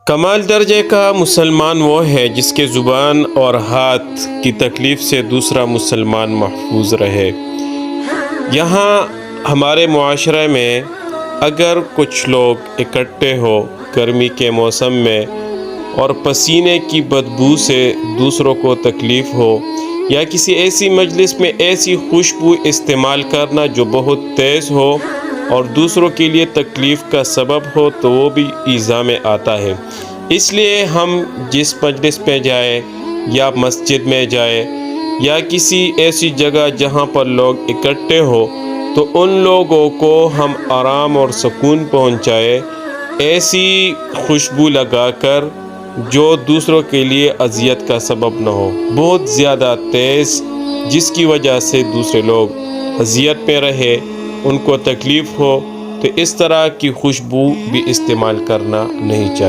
کمال درجے کا مسلمان وہ ہے جس کے زبان اور ہاتھ کی تکلیف سے دوسرا مسلمان محفوظ رہے۔ یہاں ہمارے معاشرے میں اگر کچھ لوگ اکٹھے ہو گرمی کے موسم میں اور پسینے کی بدبو سے دوسروں کو تکلیف ہو، یا کسی ایسی مجلس میں ایسی خوشبو استعمال کرنا جو بہت تیز ہو اور دوسروں کے لیے تکلیف کا سبب ہو، تو وہ بھی ایذا میں آتا ہے۔ اس لیے ہم جس مجلس میں جائیں یا مسجد میں جائیں یا کسی ایسی جگہ جہاں پر لوگ اکٹھے ہو، تو ان لوگوں کو ہم آرام اور سکون پہنچائے ایسی خوشبو لگا کر جو دوسروں کے لیے اذیت کا سبب نہ ہو، بہت زیادہ تیز، جس کی وجہ سے دوسرے لوگ اذیت میں رہے، ان کو تکلیف ہو۔ تو اس طرح کی خوشبو بھی استعمال کرنا نہیں چاہیے۔